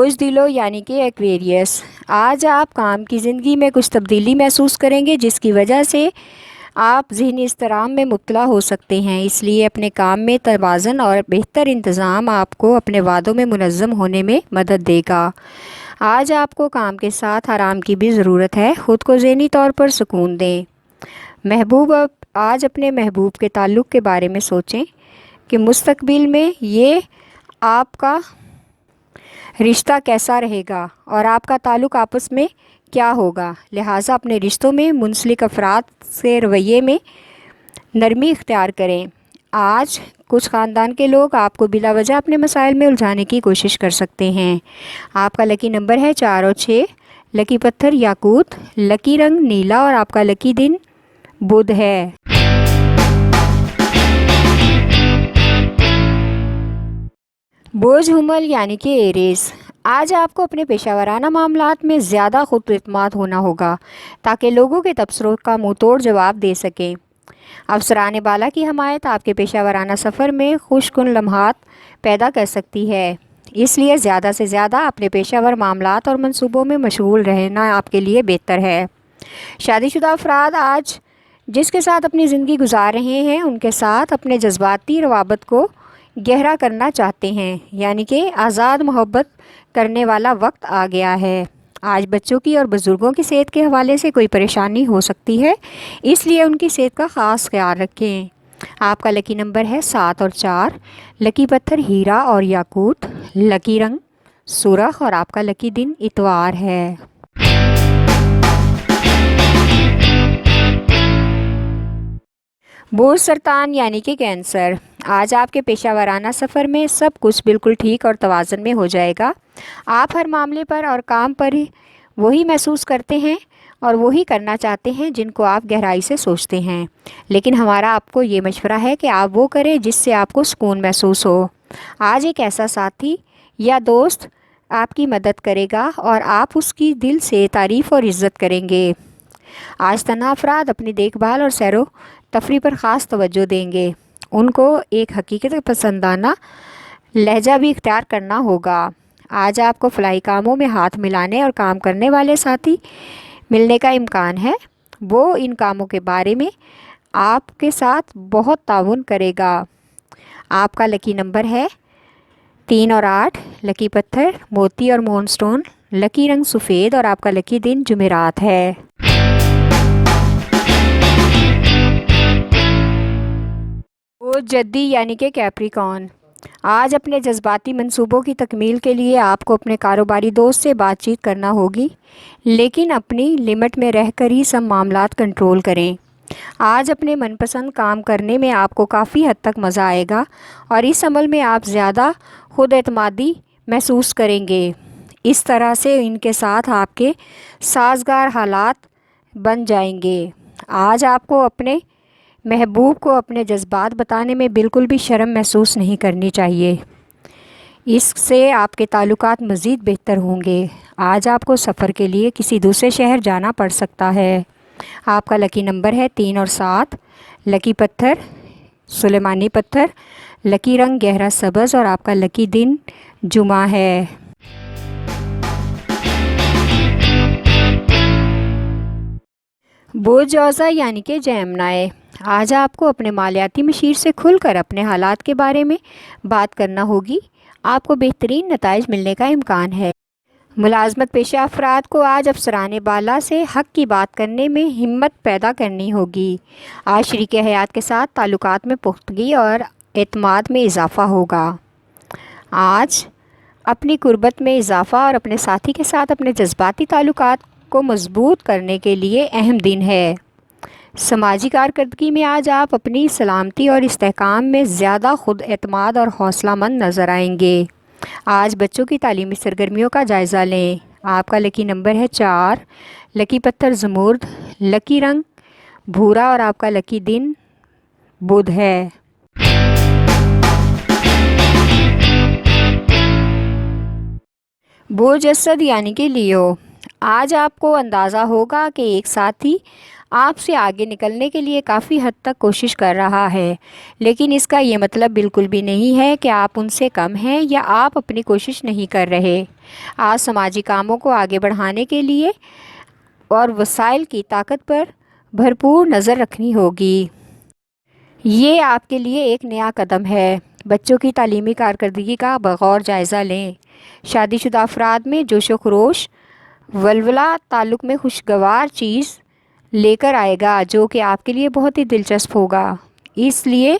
بوجھ دلو یعنی کہ ایکویریس، آج آپ کام کی زندگی میں کچھ تبدیلی محسوس کریں گے جس کی وجہ سے آپ ذہنی اضطراب میں مبتلا ہو سکتے ہیں۔ اس لیے اپنے کام میں توازن اور بہتر انتظام آپ کو اپنے وعدوں میں منظم ہونے میں مدد دے گا۔ آج آپ کو کام کے ساتھ آرام کی بھی ضرورت ہے، خود کو ذہنی طور پر سکون دیں۔ آج اپنے محبوب کے تعلق کے بارے میں سوچیں کہ مستقبل میں یہ آپ کا رشتہ کیسا رہے گا اور آپ کا تعلق آپس میں کیا ہوگا۔ لہٰذا اپنے رشتوں میں منسلک افراد سے رویے میں نرمی اختیار کریں۔ آج کچھ خاندان کے لوگ آپ کو بلا وجہ اپنے مسائل میں الجھانے کی کوشش کر سکتے ہیں۔ آپ کا لکی نمبر ہے 4 اور 6، لکی پتھر یاقوت، لکی رنگ نیلا اور آپ کا لکی دن بدھ ہے۔ بوجھ حمل یعنی کہ ایریز، آج آپ کو اپنے پیشہ ورانہ معاملات میں زیادہ خود اعتماد ہونا ہوگا تاکہ لوگوں کے تبصروں کا منہ توڑ جواب دے سکیں۔ افسران بالا کی حمایت آپ کے پیشہ ورانہ سفر میں خوش کن لمحات پیدا کر سکتی ہے، اس لیے زیادہ سے زیادہ اپنے پیشہ ور معاملات اور منصوبوں میں مشغول رہنا آپ کے لیے بہتر ہے۔ شادی شدہ افراد آج جس کے ساتھ اپنی زندگی گزار رہے ہیں ان کے ساتھ اپنے جذباتی روابط کو گہرا کرنا چاہتے ہیں، یعنی کہ آزاد محبت کرنے والا وقت آ گیا ہے۔ آج بچوں کی اور بزرگوں کی صحت کے حوالے سے کوئی پریشانی ہو سکتی ہے، اس لیے ان کی صحت کا خاص خیال رکھیں۔ آپ کا لکی نمبر ہے 7 اور 4، لکی پتھر ہیرا اور یاقوت، لکی رنگ سرخ اور آپ کا لکی دن اتوار ہے۔ بوجھ سرطان یعنی کہ کینسر، آج آپ کے پیشہ ورانہ سفر میں سب کچھ بالکل ٹھیک اور توازن میں ہو جائے گا۔ آپ ہر معاملے پر اور کام پر وہی محسوس کرتے ہیں اور وہی کرنا چاہتے ہیں جن کو آپ گہرائی سے سوچتے ہیں، لیکن ہمارا آپ کو یہ مشورہ ہے کہ آپ وہ کریں جس سے آپ کو سکون محسوس ہو۔ آج ایک ایسا ساتھی یا دوست آپ کی مدد کرے گا اور آپ اس کی دل سے تعریف اور عزت کریں گے۔ آج تنہا افراد اپنی دیکھ بھال اور سیر و تفریح پر خاص توجہ دیں گے، ان کو ایک حقیقت پسندانہ لہجہ بھی اختیار کرنا ہوگا۔ آج آپ کو فلاحی کاموں میں ہاتھ ملانے اور کام کرنے والے ساتھی ملنے کا امکان ہے، وہ ان کاموں کے بارے میں آپ کے ساتھ بہت تعاون کرے گا۔ آپ کا لکی نمبر ہے 3 اور 8، لکی پتھر موتی اور مون سٹون، لکی رنگ سفید اور آپ کا لکی دن جمعرات ہے۔ بوجھ جدی یعنی کہ کیپریکارن، آج اپنے جذباتی منصوبوں کی تکمیل کے لیے آپ کو اپنے کاروباری دوست سے بات چیت کرنا ہوگی، لیکن اپنی لمٹ میں رہ کر ہی سب معاملات کنٹرول کریں۔ آج اپنے من پسند کام کرنے میں آپ کو کافی حد تک مزہ آئے گا اور اس عمل میں آپ زیادہ خود اعتمادی محسوس کریں گے۔ اس طرح سے ان کے ساتھ آپ کے سازگار حالات بن جائیں گے۔ آج آپ کو اپنے محبوب کو اپنے جذبات بتانے میں بالکل بھی شرم محسوس نہیں کرنی چاہیے، اس سے آپ کے تعلقات مزید بہتر ہوں گے۔ آج آپ کو سفر کے لیے کسی دوسرے شہر جانا پڑ سکتا ہے۔ آپ کا لکی نمبر ہے 3 اور 7، لکی پتھر سلیمانی پتھر، لکی رنگ گہرا سبز اور آپ کا لکی دن جمعہ ہے۔ بوجھ جوزا یعنی کہ جیمنائے، آج آپ کو اپنے مالیاتی مشیر سے کھل کر اپنے حالات کے بارے میں بات کرنا ہوگی، آپ کو بہترین نتائج ملنے کا امکان ہے۔ ملازمت پیشہ افراد کو آج افسران بالا سے حق کی بات کرنے میں ہمت پیدا کرنی ہوگی۔ آج شریک حیات کے ساتھ تعلقات میں پختگی اور اعتماد میں اضافہ ہوگا۔ آج اپنی قربت میں اضافہ اور اپنے ساتھی کے ساتھ اپنے جذباتی تعلقات کو مضبوط کرنے کے لیے اہم دن ہے۔ سماجی کارکردگی میں آج آپ اپنی سلامتی اور استحکام میں زیادہ خود اعتماد اور حوصلہ مند نظر آئیں گے۔ آج بچوں کی تعلیمی سرگرمیوں کا جائزہ لیں۔ آپ کا لکی نمبر ہے 4، لکی پتھر زمرد، لکی رنگ بھورا اور آپ کا لکی دن بدھ ہے۔ بوجھ اسد یعنی کہ لیو، آج آپ کو اندازہ ہوگا کہ ایک ساتھی آپ سے آگے نکلنے کے لیے کافی حد تک کوشش کر رہا ہے، لیکن اس کا یہ مطلب بالکل بھی نہیں ہے کہ آپ ان سے کم ہیں یا آپ اپنی کوشش نہیں کر رہے۔ آج سماجی کاموں کو آگے بڑھانے کے لیے اور وسائل کی طاقت پر بھرپور نظر رکھنی ہوگی۔ یہ آپ کے لیے ایک نیا قدم ہے۔ بچوں کی تعلیمی کارکردگی کا بغور جائزہ لیں۔ شادی شدہ افراد میں جوش و خروش ولولہ تعلق میں خوشگوار چیز لے کر آئے گا جو کہ آپ کے لیے بہت ہی دلچسپ ہوگا، اس لیے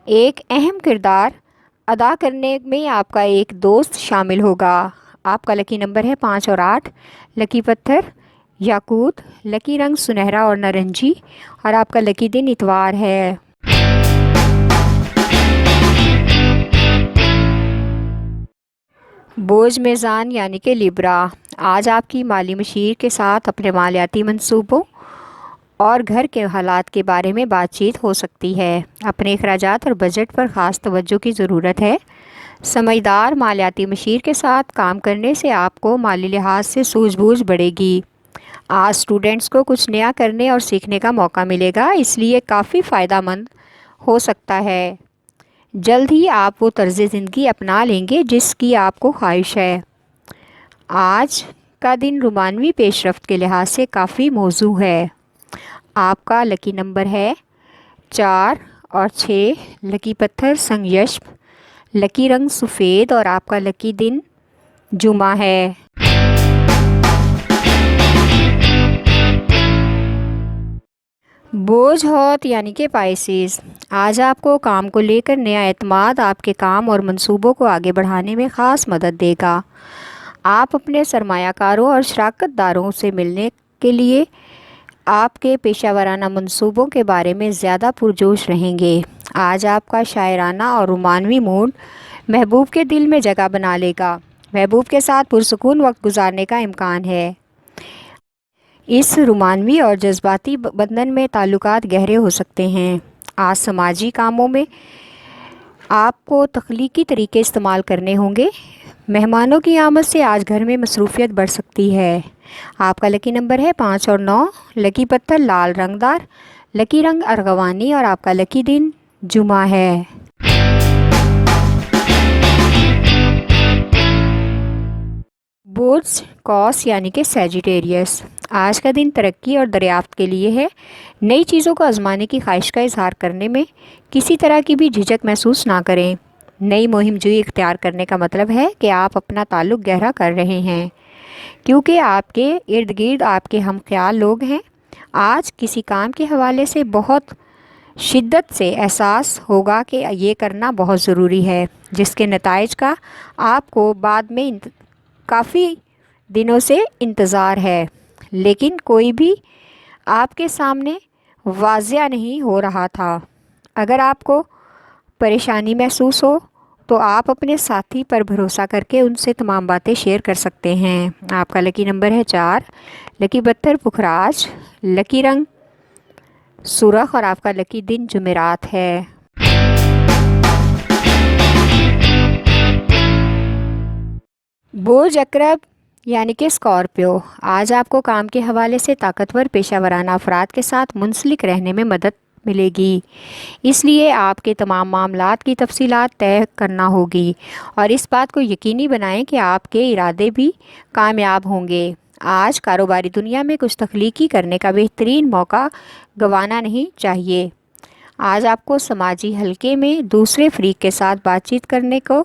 ایک اہم کردار ادا کرنے میں آپ کا ایک دوست شامل ہوگا۔ آپ کا لکی نمبر ہے 5 اور 8، لکی پتھر یاقوت، لکی رنگ سنہرا اور نارنجی، اور آپ کا لکی دن اتوار ہے۔ بوجھ میزان یعنی کہ لیبرا، آج آپ کی مالی مشیر کے ساتھ اپنے مالیاتی منصوبوں اور گھر کے حالات کے بارے میں بات چیت ہو سکتی ہے۔ اپنے اخراجات اور بجٹ پر خاص توجہ کی ضرورت ہے۔ سمجھدار مالیاتی مشیر کے ساتھ کام کرنے سے آپ کو مالی لحاظ سے سوجھ بوجھ بڑھے گی۔ آج اسٹوڈنٹس کو کچھ نیا کرنے اور سیکھنے کا موقع ملے گا، اس لیے کافی فائدہ مند ہو سکتا ہے۔ جلد ہی آپ وہ طرز زندگی اپنا لیں گے جس کی آپ کو خواہش ہے۔ آج کا دن رومانوی پیش رفت کے لحاظ سے کافی موزوں ہے۔ آپ کا لکی نمبر ہے 4 اور 6، لکی پتھر سنگ یشب، لکی رنگ سفید، اور آپ کا لکی دن جمعہ ہے۔ بوجھ ہوت یعنی کہ پائسیز، آج آپ کو کام کو لے کر نیا اعتماد آپ کے کام اور منصوبوں کو آگے بڑھانے میں خاص مدد دے گا۔ آپ اپنے سرمایہ کاروں اور شراکت داروں سے ملنے کے لیے آپ کے پیشہ ورانہ منصوبوں کے بارے میں زیادہ پرجوش رہیں گے۔ آج آپ کا شاعرانہ اور رومانوی موڈ محبوب کے دل میں جگہ بنا لے گا۔ محبوب کے ساتھ پرسکون وقت گزارنے کا امکان ہے۔ اس رومانوی اور جذباتی بندھن میں تعلقات گہرے ہو سکتے ہیں۔ آج سماجی کاموں میں آپ کو تخلیقی طریقے استعمال کرنے ہوں گے۔ مہمانوں کی آمد سے آج گھر میں مصروفیت بڑھ سکتی ہے۔ آپ کا لکی نمبر ہے 5 اور 9، لکی پتھر لال رنگ دار، لکی رنگ ارغوانی، اور آپ کا لکی دن جمعہ ہے۔ بوجھ کوس یعنی کہ سیجیٹیریس، آج کا دن ترقی اور دریافت کے لیے ہے۔ نئی چیزوں کو آزمانے کی خواہش کا اظہار کرنے میں کسی طرح کی بھی جھجک محسوس نہ کریں۔ نئی مہم جوئی اختیار کرنے کا مطلب ہے کہ آپ اپنا تعلق گہرا کر رہے ہیں، کیونکہ آپ کے ارد گرد آپ کے ہم خیال لوگ ہیں۔ آج کسی کام کے حوالے سے بہت شدت سے احساس ہوگا کہ یہ کرنا بہت ضروری ہے، جس کے نتائج کا آپ کو بعد میں کافی دنوں سے انتظار ہے، لیکن کوئی بھی آپ کے سامنے واضح نہیں ہو رہا تھا۔ اگر آپ کو پریشانی محسوس ہو تو آپ اپنے ساتھی پر بھروسہ کر کے ان سے تمام باتیں شیئر کر سکتے ہیں۔ آپ کا لکی نمبر ہے 4، لکی پتھر پکھراج، لکی رنگ سرخ، اور آپ کا لکی دن جمعرات ہے۔ بوجھ عقرب یعنی کہ اسکارپیو، آج آپ کو کام کے حوالے سے طاقتور پیشہ ورانہ افراد کے ساتھ منسلک رہنے میں مدد ملے گی، اس لیے آپ کے تمام معاملات کی تفصیلات طے کرنا ہوگی اور اس بات کو یقینی بنائیں کہ آپ کے ارادے بھی کامیاب ہوں گے۔ آج کاروباری دنیا میں کچھ تخلیقی کرنے کا بہترین موقع گنوانا نہیں چاہیے۔ آج آپ کو سماجی حلقے میں دوسرے فریق کے ساتھ بات چیت کرنے کو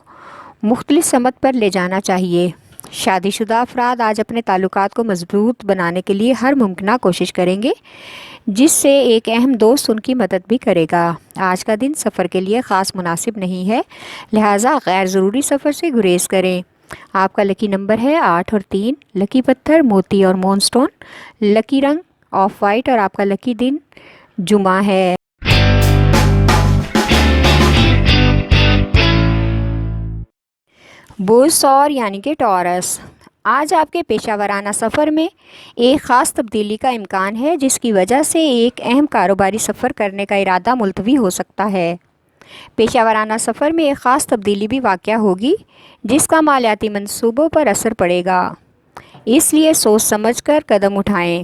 مختلف سمت پر لے جانا چاہیے۔ شادی شدہ افراد آج اپنے تعلقات کو مضبوط بنانے کے لیے ہر ممکنہ کوشش کریں گے، جس سے ایک اہم دوست ان کی مدد بھی کرے گا۔ آج کا دن سفر کے لیے خاص مناسب نہیں ہے، لہٰذا غیر ضروری سفر سے گریز کریں۔ آپ کا لکی نمبر ہے 8 اور 3، لکی پتھر موتی اور مون سٹون، لکی رنگ آف وائٹ، اور آپ کا لکی دن جمعہ ہے۔ بوجھ سور یعنی کہ ٹورس، آج آپ کے پیشہ ورانہ سفر میں ایک خاص تبدیلی کا امکان ہے، جس کی وجہ سے ایک اہم کاروباری سفر کرنے کا ارادہ ملتوی ہو سکتا ہے۔ پیشہ ورانہ سفر میں ایک خاص تبدیلی بھی واقع ہوگی جس کا مالیاتی منصوبوں پر اثر پڑے گا، اس لیے سوچ سمجھ کر قدم اٹھائیں۔